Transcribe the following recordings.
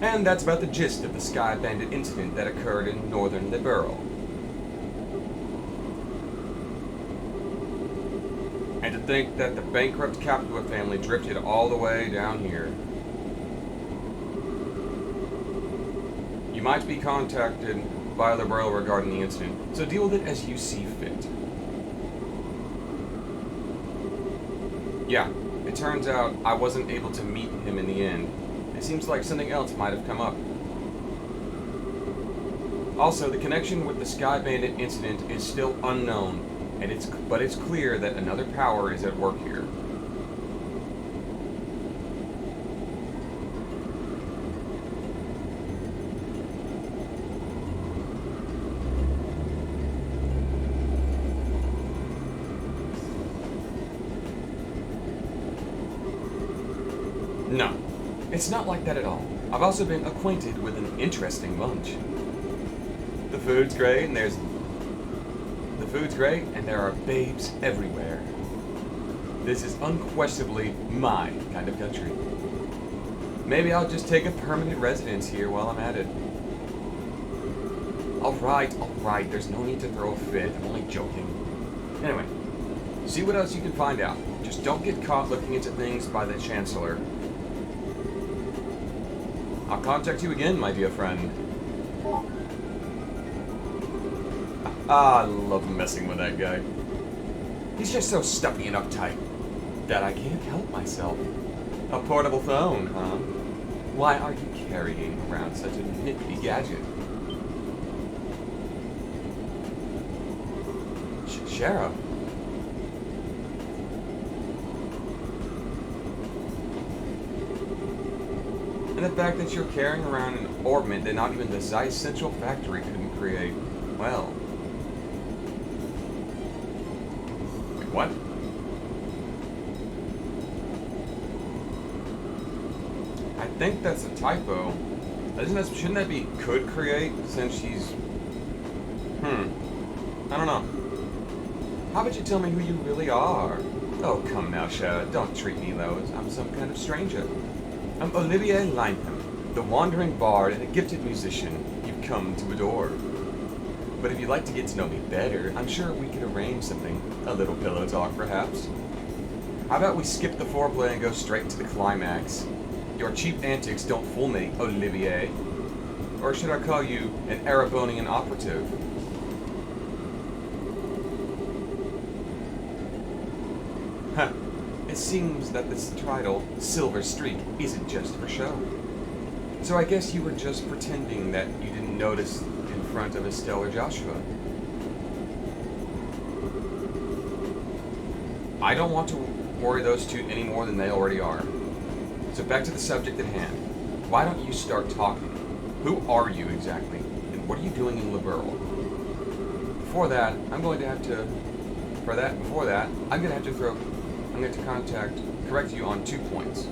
And that's about the gist of the Sky Bandit incident that occurred in northern Liberal. And to think that the bankrupt Capua family drifted all the way down here. You might be contacted by Liberal regarding the incident, so deal with it as you see fit. Yeah, it turns out I wasn't able to meet him in the end. It seems like something else might have come up. Also, the connection with the Sky Bandit incident is still unknown, but it's clear that another power is at work here. No, it's not like that at all. I've also been acquainted with an interesting bunch. The food's great, and there are babes everywhere. This is unquestionably my kind of country. Maybe I'll just take a permanent residence here while I'm at it. Alright, there's no need to throw a fit. I'm only joking. Anyway, see what else you can find out. Just don't get caught looking into things by the Chancellor. I'll contact you again, my dear friend. I love messing with that guy. He's just so stuffy and uptight that I can't help myself. A portable phone, huh? Why are you carrying around such a nifty gadget? Sheriff. And the fact that you're carrying around an orbment that not even the Zeiss Central Factory couldn't create. Well. Wait, what? I think that's a typo. Shouldn't that be could create since she's... I don't know. How about you tell me who you really are? Oh, come now, Shara. Don't treat me though as I'm some kind of stranger. I'm Olivier Lineham, the wandering bard and a gifted musician you've come to adore. But if you'd like to get to know me better, I'm sure we could arrange something. A little pillow talk, perhaps. How about we skip the foreplay and go straight to the climax? Your cheap antics don't fool me, Olivier. Or should I call you an Erebonian operative? Huh. It seems that this title, Silver Streak, isn't just for show. So I guess you were just pretending that you didn't notice in front of Estelle or Joshua. I don't want to worry those two any more than they already are. So back to the subject at hand. Why don't you start talking? Who are you exactly? And what are you doing in Liberal? Before that, I'm going to have to correct you on 2 points.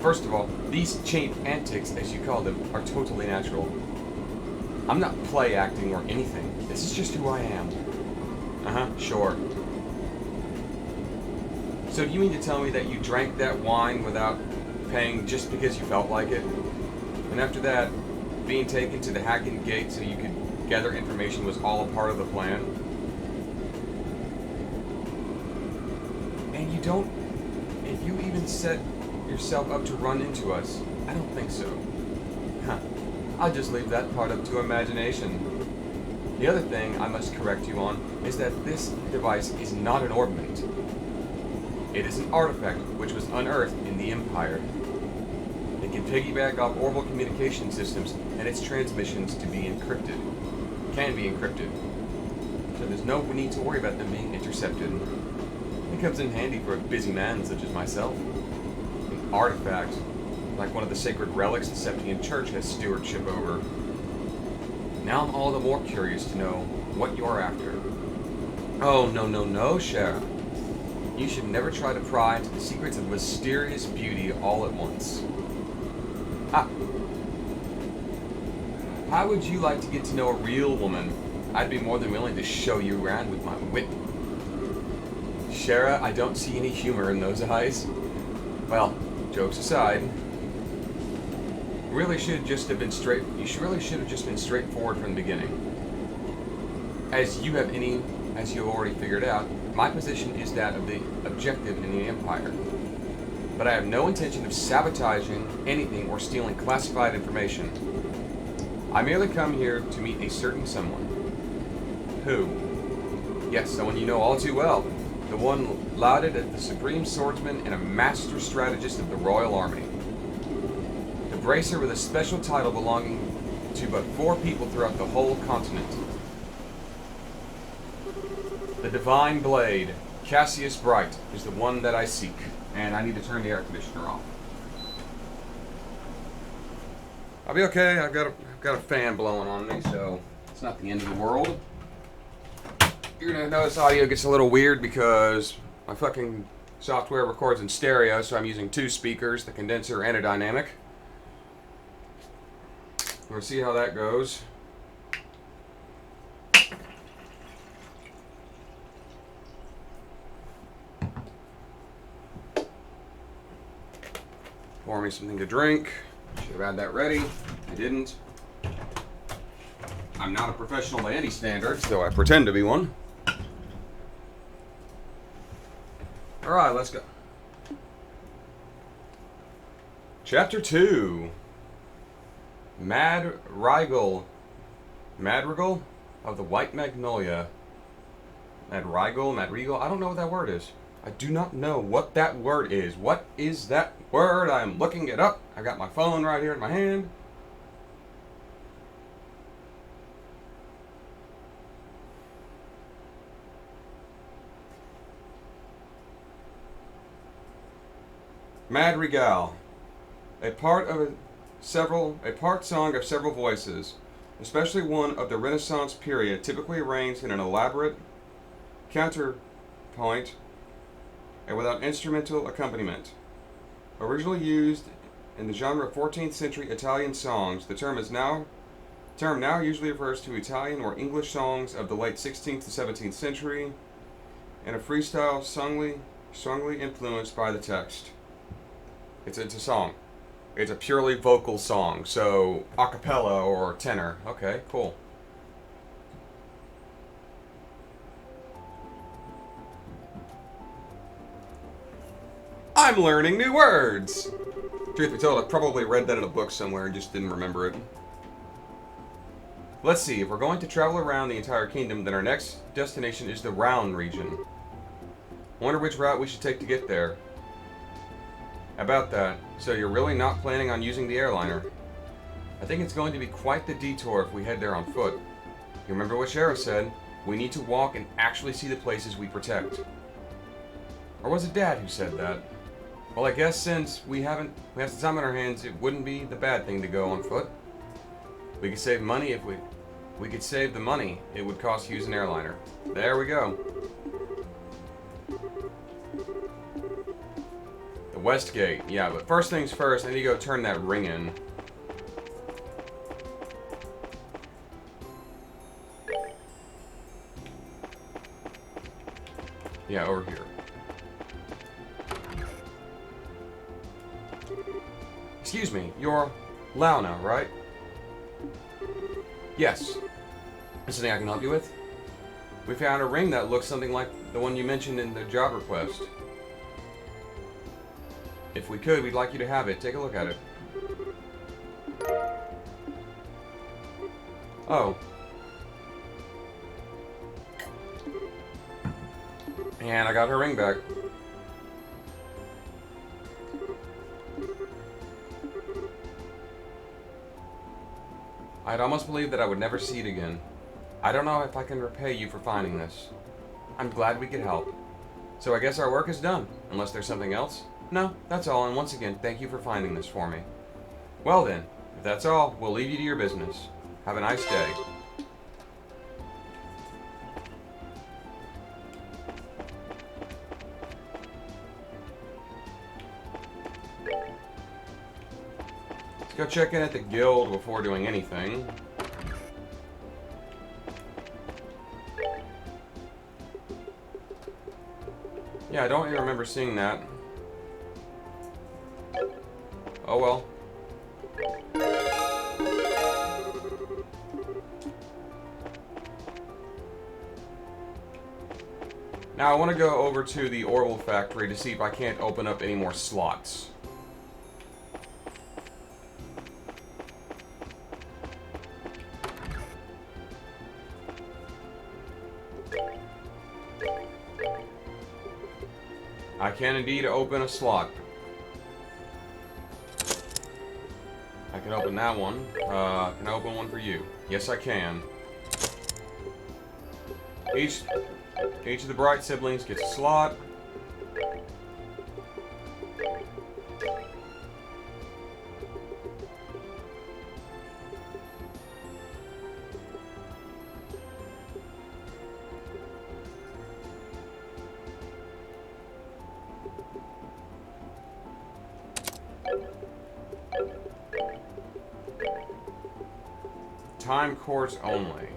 First of all, these cheap antics, as you call them, are totally natural. I'm not play acting or anything. This is just who I am. Sure. So do you mean to tell me that you drank that wine without paying just because you felt like it? And after that, being taken to the Hacken Gate so you could gather information was all a part of the plan? And you even set yourself up to run into us. I don't think so. I'll just leave that part up to imagination. The other thing I must correct you on is that this device is not an orbment. It is an artifact which was unearthed in the Empire. It can piggyback off orbital communication systems and its transmissions can be encrypted. So there's no need to worry about them being intercepted. It comes in handy for a busy man such as myself. An artifact, like one of the sacred relics the Septian Church has stewardship over. Now I'm all the more curious to know what you're after. Oh, no, Sheriff. You should never try to pry into the secrets of mysterious beauty all at once. How would you like to get to know a real woman? I'd be more than willing to show you around with my wit. Shara, I don't see any humor in those eyes. Well, jokes aside. really should just have been straight. You really should have just been straightforward from the beginning. As you have already figured out, my position is that of the objective in the Empire. But I have no intention of sabotaging anything or stealing classified information. I merely come here to meet a certain someone. Who? Yes, someone you know all too well. The one lauded as the supreme swordsman and a master strategist of the Royal Army. The bracer with a special title belonging to but 4 people throughout the whole continent. The Divine Blade, Cassius Bright, is the one that I seek. And I need to turn the air conditioner off. I'll be okay. I've got a fan blowing on me, so it's not the end of the world. You're gonna notice audio gets a little weird because my fucking software records in stereo, so I'm using 2 speakers, the condenser and a dynamic. We'll see how that goes. Pour me something to drink. Should have had that ready. I didn't. I'm not a professional by any standards, though I pretend to be one. Alright, let's go. Chapter 2. Madrigal of the White Magnolia. Madrigal? I don't know what that word is. I do not know what that word is. What is that word? I'm looking it up. I got my phone right here in my hand. Madrigal. A part song of several voices, especially one of the Renaissance period, typically arranged in an elaborate counterpoint and without instrumental accompaniment. Originally used in the genre of 14th century Italian songs, the term now usually refers to Italian or English songs of the late 16th to 17th century, and a freestyle songly influenced by the text. It's a song. It's a purely vocal song, so a cappella or tenor. Okay, cool. I'm learning new words! Truth be told, I probably read that in a book somewhere and just didn't remember it. Let's see, if we're going to travel around the entire kingdom, then our next destination is the Round region. Wonder which route we should take to get there. About that, so you're really not planning on using the airliner? I think it's going to be quite the detour if we head there on foot. You remember what Shara said? We need to walk and actually see the places we protect. Or was it Dad who said that? Well, I guess since we have some time on our hands, it wouldn't be the bad thing to go on foot. We could save money if we could save the money it would cost to use an airliner. There we go. The West Gate. Yeah, but first things first, I need to go turn that ring in. Yeah, over here. Excuse me, you're Launa, right? Yes. Is there something I can help you with? We found a ring that looks something like the one you mentioned in the job request. If we could, we'd like you to have it. Take a look at it. Oh. And I got her ring back. I'd almost believed that I would never see it again. I don't know if I can repay you for finding this. I'm glad we could help. So I guess our work is done, unless there's something else? No, that's all, and once again, thank you for finding this for me. Well then, if that's all, we'll leave you to your business. Have a nice day. Let's go check in at the guild before doing anything. Yeah, I don't even remember seeing that. Oh well. Now I want to go over to the orbital factory to see if I can't open up any more slots. I can indeed open a slot. I can open that one. Can I open one for you? Yes, I can. Each of the Bright siblings gets a slot. Time quartz only.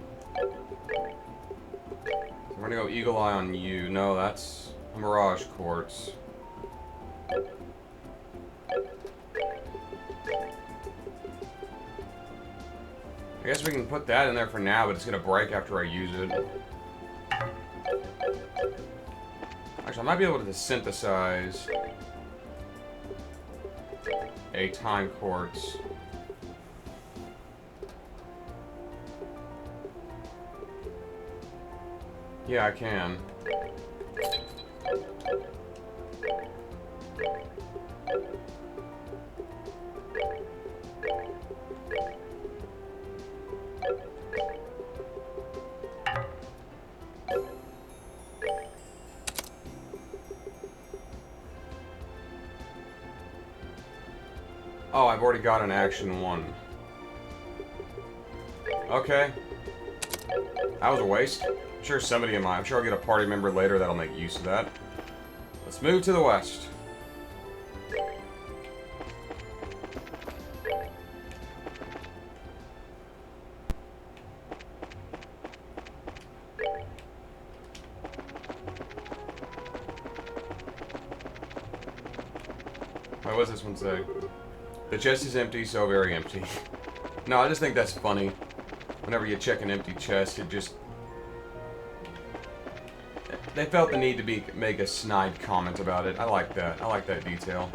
We're gonna go Eagle Eye on you. No, that's a Mirage quartz. I guess we can put that in there for now, but it's gonna break after I use it. Actually, I might be able to synthesize a time quartz. Yeah, I can. Oh, I've already got an action 1. Okay. That was a waste. I'm sure somebody in my... I'm sure I'll get a party member later that'll make use of that. Let's move to the west. What does this one say? The chest is empty, so very empty. No, I just think that's funny. Whenever you check an empty chest, it just... They felt the need to make a snide comment about it. I like that. I like that detail.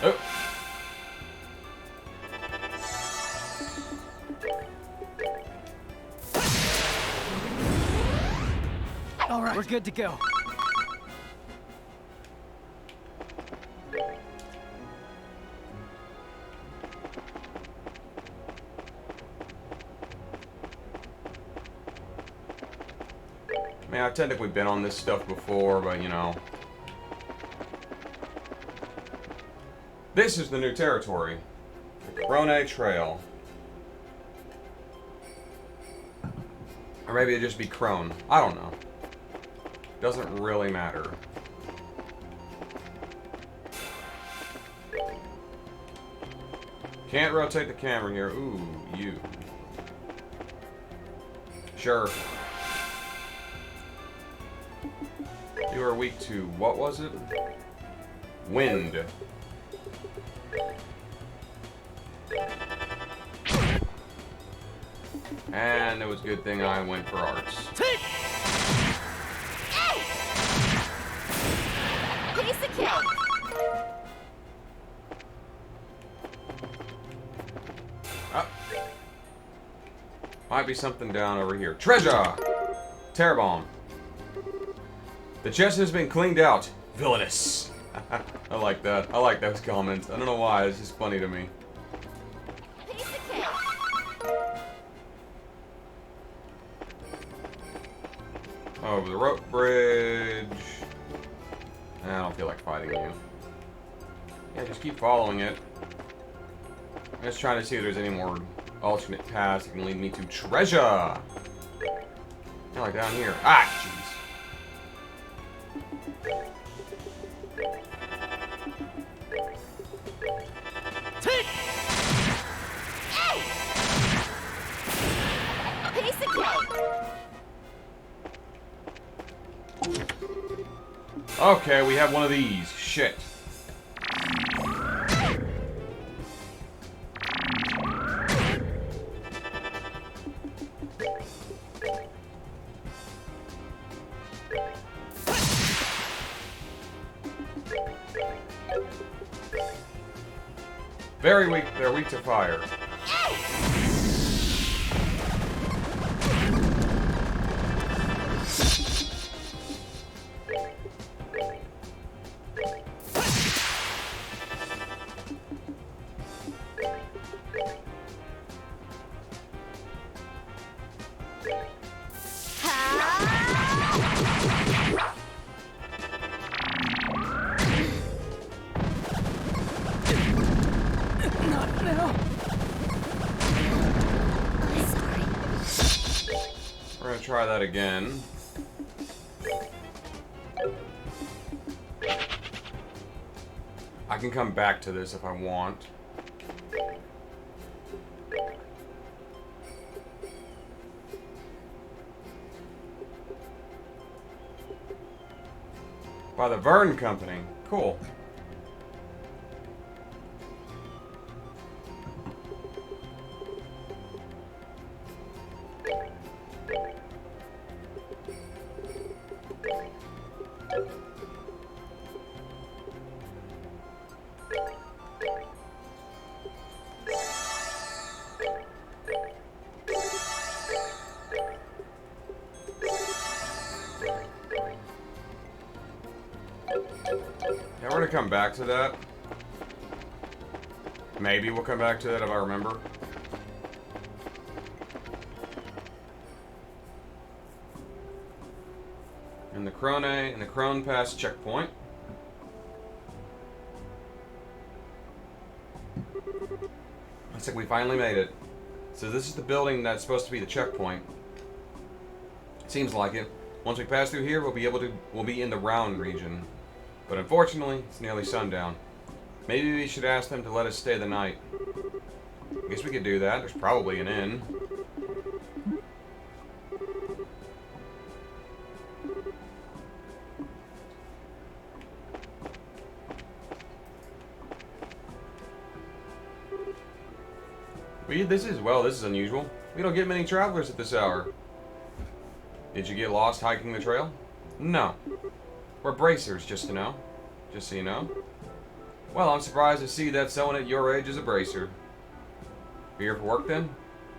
Oh! All right, we're good to go. I mean, I've technically been on this stuff before, but you know. This is the new territory. The Crone Trail. Or maybe it'd just be Crone. I don't know. Doesn't really matter. Can't rotate the camera here. Ooh, you. Sure. You are weak to, what was it? Wind. And it was a good thing I went for arts. Piece of cake. Oh. Might be something down over here. Treasure! Terror bomb. The chest has been cleaned out. Villainous. I like that. I like those comments. I don't know why. It's just funny to me. Piece of cake. Over the rope bridge. I don't feel like fighting you. Yeah, just keep following it. I'm just trying to see if there's any more alternate paths that can lead me to treasure. Kind of like down here. Ah, jeez. Piece of cake. Okay, we have one of these. Shit. Very weak. They're weak to fire. Not now. We're gonna try that again. I can come back to this if I want. By the Vern Company. Cool. Yeah, we're gonna come back to that. Maybe we'll come back to that if I remember. And the Crone Pass checkpoint. Looks like we finally made it. So this is the building that's supposed to be the checkpoint. Seems like it. Once we pass through here, we'll be in the round region. But unfortunately, it's nearly sundown. Maybe we should ask them to let us stay the night. I guess we could do that. There's probably an inn. This is unusual. We don't get many travelers at this hour. Did you get lost hiking the trail? No. We're bracers, just so you know. Well, I'm surprised to see that someone at your age is a bracer. You're here for work then?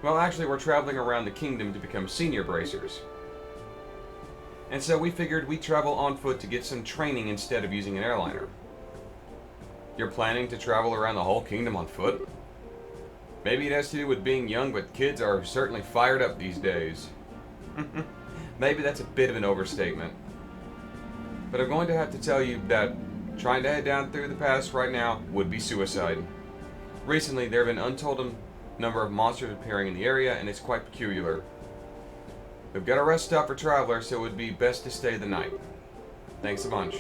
Well, actually, we're traveling around the kingdom to become senior bracers. And so we figured we'd travel on foot to get some training instead of using an airliner. You're planning to travel around the whole kingdom on foot? Maybe it has to do with being young, but kids are certainly fired up these days. Maybe that's a bit of an overstatement. But I'm going to have to tell you that trying to head down through the pass right now would be suicide. Recently, there have been untold number of monsters appearing in the area, and it's quite peculiar. We've got a rest stop for travelers, so it would be best to stay the night. Thanks a bunch.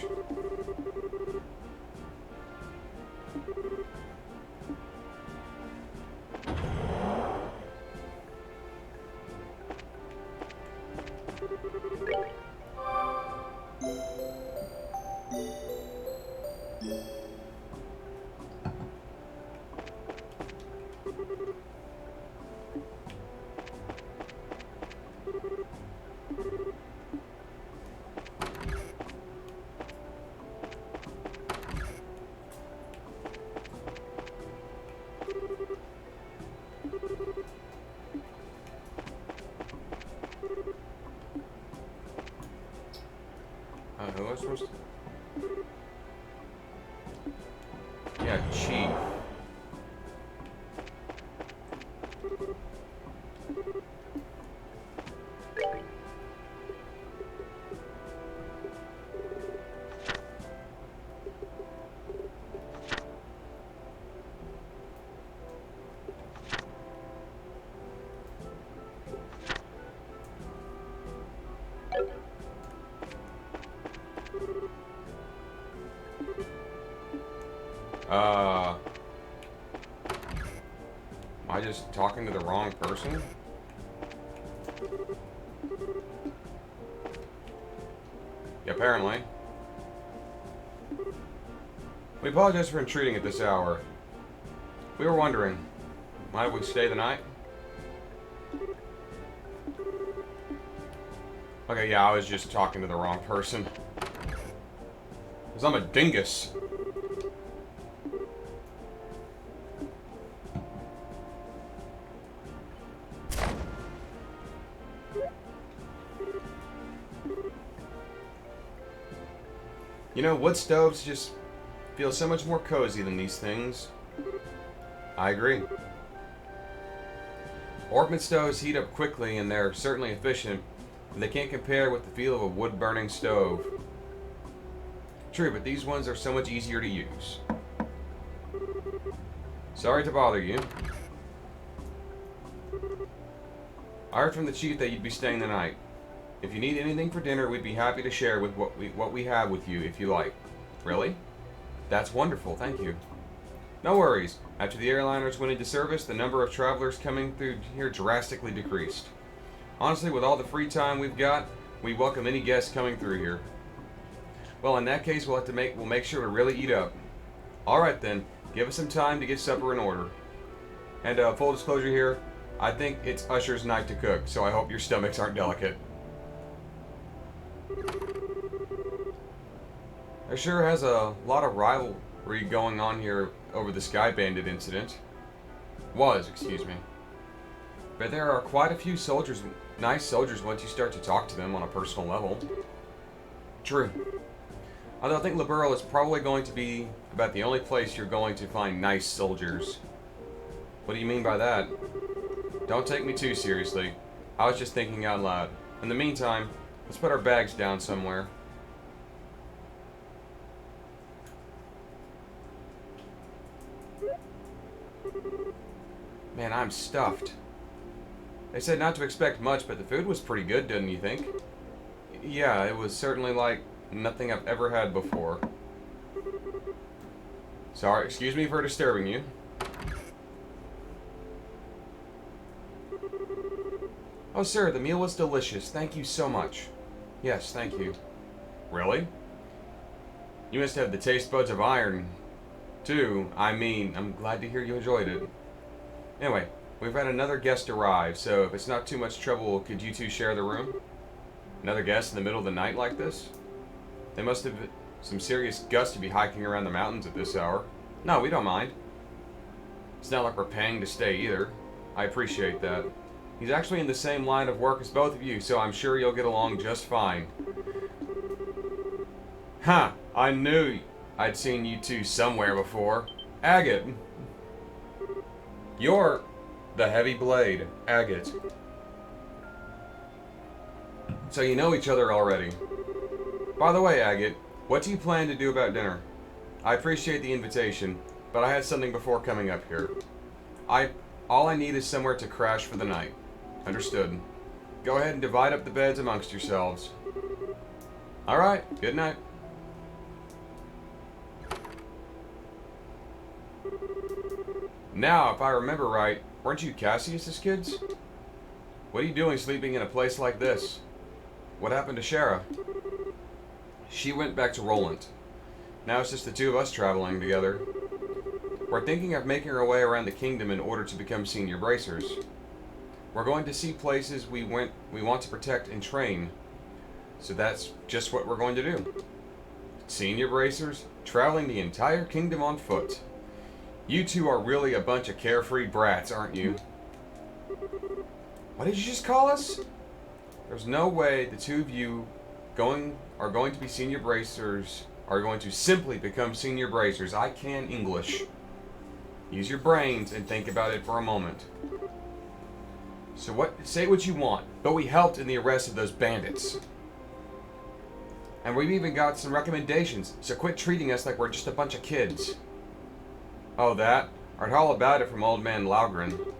Who was supposed to? Yeah, Chief. Am I just talking to the wrong person? Yeah, apparently. We apologize for intruding at this hour. We were wondering, might we stay the night? Okay, yeah, I was just talking to the wrong person. Because I'm a dingus. You know, wood stoves just feel so much more cozy than these things. I agree. Orpiment stoves heat up quickly and they're certainly efficient, but they can't compare with the feel of a wood-burning stove. True, but these ones are so much easier to use. Sorry to bother you. I heard from the chief that you'd be staying the night. If you need anything for dinner, we'd be happy to share with what we have with you if you like. Really? That's wonderful, thank you. No worries. After the airliners went into service, the number of travelers coming through here drastically decreased. Honestly, with all the free time we've got, we welcome any guests coming through here. Well, in that case, we'll make sure to really eat up. All right then, give us some time to get supper in order. And full disclosure here, I think it's Usher's night to cook, so I hope your stomachs aren't delicate. There sure has a lot of rivalry going on here over the Sky Bandit incident. Excuse me. But there are quite a few soldiers, nice soldiers, once you start to talk to them on a personal level. True. Although I think Liberl is probably going to be about the only place you're going to find nice soldiers. What do you mean by that? Don't take me too seriously. I was just thinking out loud. In the meantime, let's put our bags down somewhere. Man, I'm stuffed. They said not to expect much, but the food was pretty good, didn't you think? Yeah, it was certainly like nothing I've ever had before. Sorry, excuse me for disturbing you. Oh, sir, the meal was delicious. Thank you so much. Yes, thank you. Really? You must have the taste buds of iron, too. I mean, I'm glad to hear you enjoyed it. Anyway, we've had another guest arrive, so if it's not too much trouble, could you two share the room? Another guest in the middle of the night like this? They must have some serious guts to be hiking around the mountains at this hour. No, we don't mind. It's not like we're paying to stay either. I appreciate that. He's actually in the same line of work as both of you, so I'm sure you'll get along just fine. Ha! I knew I'd seen you two somewhere before. Agate! You're the heavy blade, Agate. So you know each other already. By the way, Agate, what do you plan to do about dinner? I appreciate the invitation, but I had something before coming up here. All I need is somewhere to crash for the night. Understood. Go ahead and divide up the beds amongst yourselves. Alright, good night. Now, if I remember right, weren't you Cassius's kids? What are you doing sleeping in a place like this? What happened to Shara? She went back to Roland. Now it's just the two of us traveling together. We're thinking of making our way around the kingdom in order to become senior bracers. We're going to see places we want to protect and train. So that's just what we're going to do. Senior bracers, traveling the entire kingdom on foot. You two are really a bunch of carefree brats, aren't you? What did you just call us? There's no way the two of you are going to be senior bracers, are going to simply become senior bracers. I can English. Use your brains and think about it for a moment. So say what you want, but we helped in the arrest of those bandits. And we've even got some recommendations, so quit treating us like we're just a bunch of kids. Oh, that? I'd all about it from Old Man Laugren.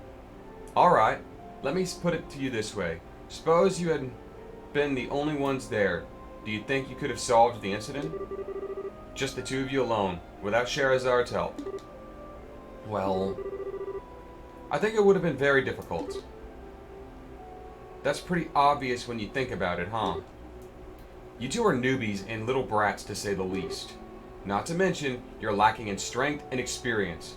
Alright, let me put it to you this way. Suppose you had been the only ones there. Do you think you could have solved the incident? Just the two of you alone, without Sherazard's help. Well, I think it would have been very difficult. That's pretty obvious when you think about it, huh? You two are newbies and little brats, to say the least. Not to mention, you're lacking in strength and experience.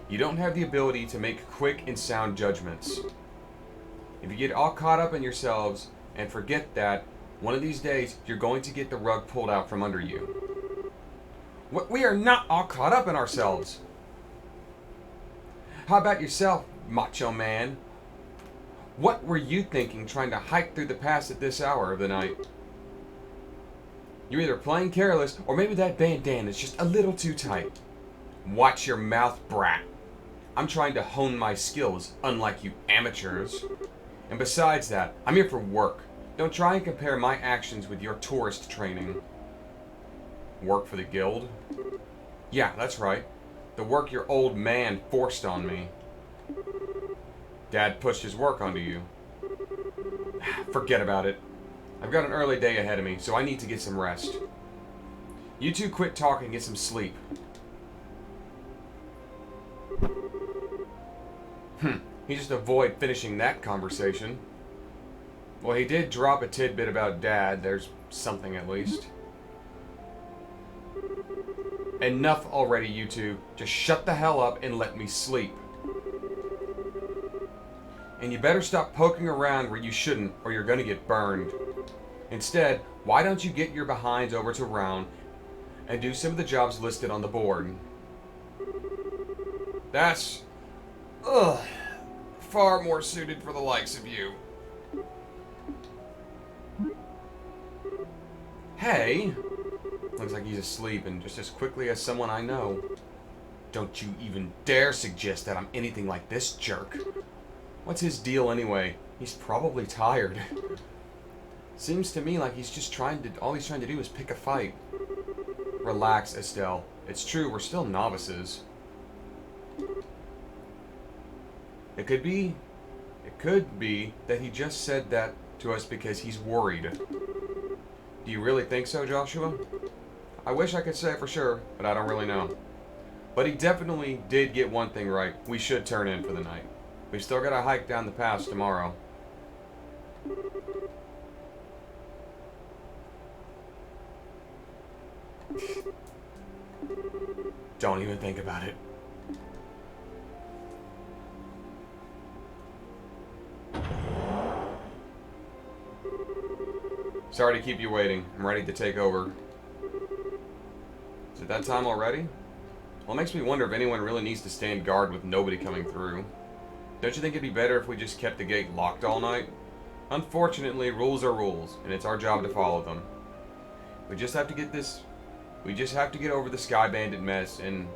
You don't have the ability to make quick and sound judgments. If you get all caught up in yourselves and forget that, one of these days, you're going to get the rug pulled out from under you. We are not all caught up in ourselves. How about yourself, macho man? What were you thinking trying to hike through the pass at this hour of the night? You're either playing careless, or maybe that bandana is just a little too tight. Watch your mouth, brat. I'm trying to hone my skills, unlike you amateurs. And besides that, I'm here for work. Don't try and compare my actions with your tourist training. Work for the guild? Yeah, that's right. The work your old man forced on me. Dad pushed his work onto you. Forget about it. I've got an early day ahead of me, so I need to get some rest. You two quit talking and get some sleep. He just avoided finishing that conversation. Well, he did drop a tidbit about Dad. There's something at least. Enough already, you two. Just shut the hell up and let me sleep. And you better stop poking around where you shouldn't, or you're gonna get burned. Instead, why don't you get your behinds over to Round and do some of the jobs listed on the board? That's far more suited for the likes of you. Hey! Looks like he's asleep, and just as quickly as someone I know. Don't you even dare suggest that I'm anything like this jerk. What's his deal anyway? He's probably tired. Seems to me like all he's trying to do is pick a fight. Relax, Estelle. It's true, we're still novices. It could be that he just said that to us because he's worried. Do you really think so, Joshua? I wish I could say for sure, but I don't really know. But he definitely did get one thing right. We should turn in for the night. We've still got to hike down the pass tomorrow. Don't even think about it. Sorry to keep you waiting. I'm ready to take over. Is it that time already? Well, it makes me wonder if anyone really needs to stand guard with nobody coming through. Don't you think it'd be better if we just kept the gate locked all night? Unfortunately, rules are rules, and it's our job to follow them. We just have to get over the Sky Bandit mess, and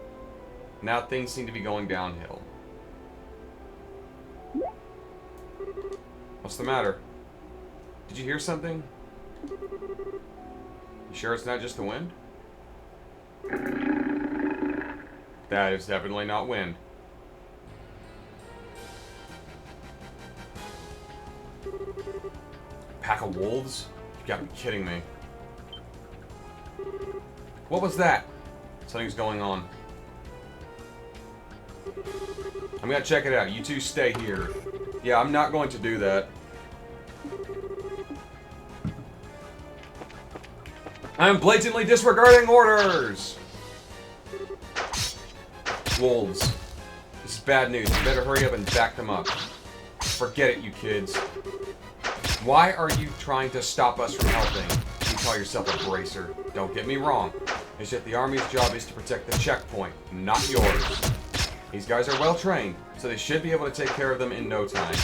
now things seem to be going downhill. What's the matter? Did you hear something? You sure it's not just the wind? That is definitely not wind. Pack of wolves? You gotta be kidding me. What was that? Something's going on. I'm gonna check it out. You two stay here. Yeah, I'm not going to do that. I'm blatantly disregarding orders! Wolves. This is bad news. You better hurry up and back them up. Forget it, you kids. Why are you trying to stop us from helping? You call yourself a bracer. Don't get me wrong. It's just the Army's job is to protect the checkpoint, not yours. These guys are well trained, so they should be able to take care of them in no time.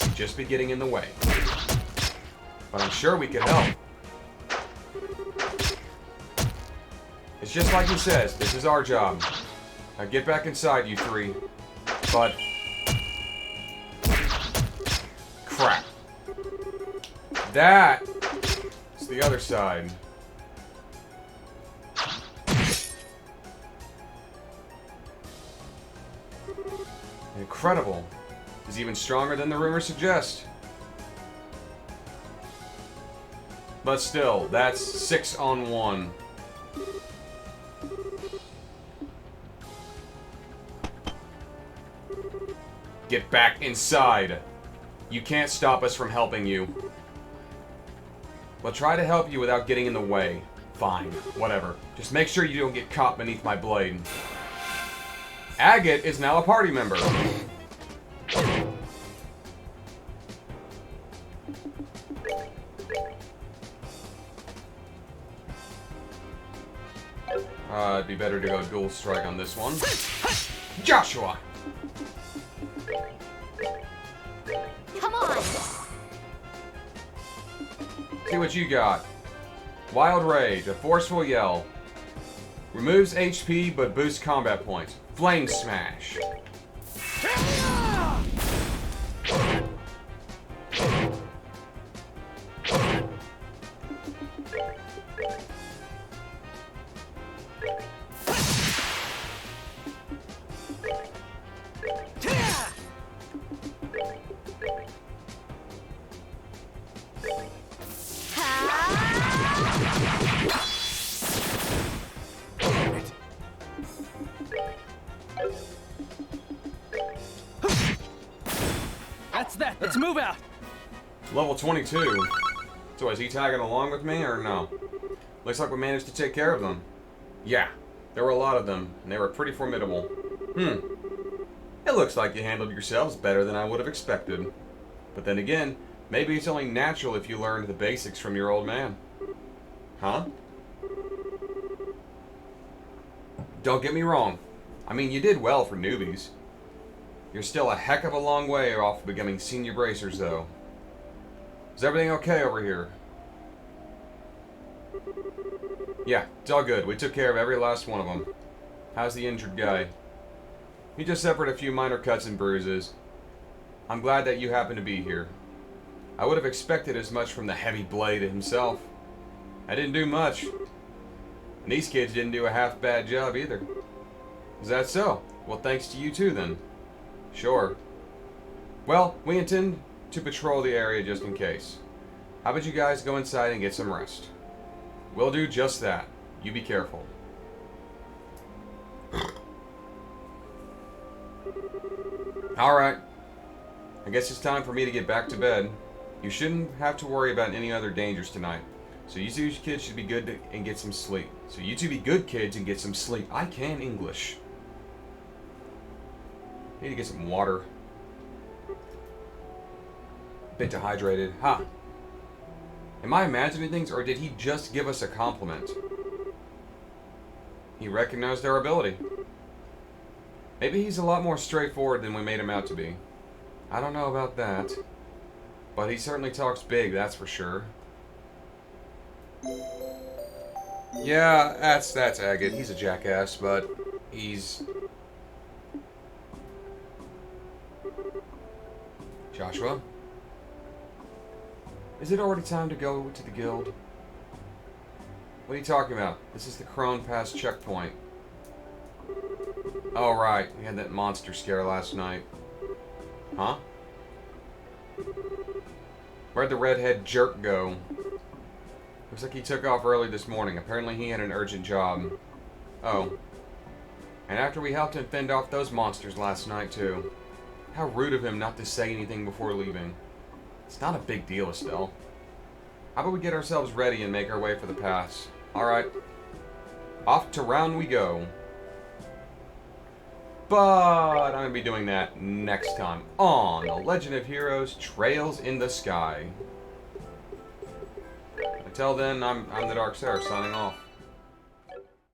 You'd just be getting in the way. But I'm sure we could help. It's just like he says, this is our job. Now get back inside, you three. But... crap. That is the other side. Incredible. Is even stronger than the rumors suggest. But still, that's 6 on 1. Get back inside. You can't stop us from helping you. We'll try to help you without getting in the way. Fine, whatever. Just make sure you don't get caught beneath my blade. Agate is now a party member. It'd be better to go dual strike on this one. Joshua! Come on! See what you got. Wild Rage, a forceful yell. Removes HP but boosts combat points. Flame Smash. That's that. Let's move out. Level 22. So is he tagging along with me or no? Looks like we managed to take care of them. Yeah, there were a lot of them, and they were pretty formidable. It looks like you handled yourselves better than I would have expected. But then again, maybe it's only natural if you learned the basics from your old man. Huh? Don't get me wrong. I mean, you did well for newbies. You're still a heck of a long way off becoming senior bracers, though. Is everything okay over here? Yeah, it's all good. We took care of every last one of them. How's the injured guy? He just suffered a few minor cuts and bruises. I'm glad that you happen to be here. I would have expected as much from the heavy blade himself. I didn't do much. And these kids didn't do a half bad job either. Is that so? Well, thanks to you too, then. Sure. Well, we intend to patrol the area just in case. How about you guys go inside and get some rest? We'll do just that. You be careful. Alright. I guess it's time for me to get back to bed. You shouldn't have to worry about any other dangers tonight. So you two kids should be good and get some sleep. So you two be good kids and get some sleep. I can English. Need to get some water. Bit dehydrated. Ha! Am I imagining things, or did he just give us a compliment? He recognized our ability. Maybe he's a lot more straightforward than we made him out to be. I don't know about that. But he certainly talks big, that's for sure. Yeah, that's Agate. He's a jackass, but he's... Joshua? Is it already time to go to the guild? What are you talking about? This is the Crone Pass checkpoint. Oh, right. We had that monster scare last night. Huh? Where'd the redhead jerk go? Looks like he took off early this morning. Apparently he had an urgent job. Oh. And after we helped him fend off those monsters last night, too. How rude of him not to say anything before leaving. It's not a big deal, Estelle. How about we get ourselves ready and make our way for the pass? Alright. Off to round we go. But I'm going to be doing that next time on The Legend of Heroes Trails in the Sky. Until then, I'm the TheDarkSeraph signing off.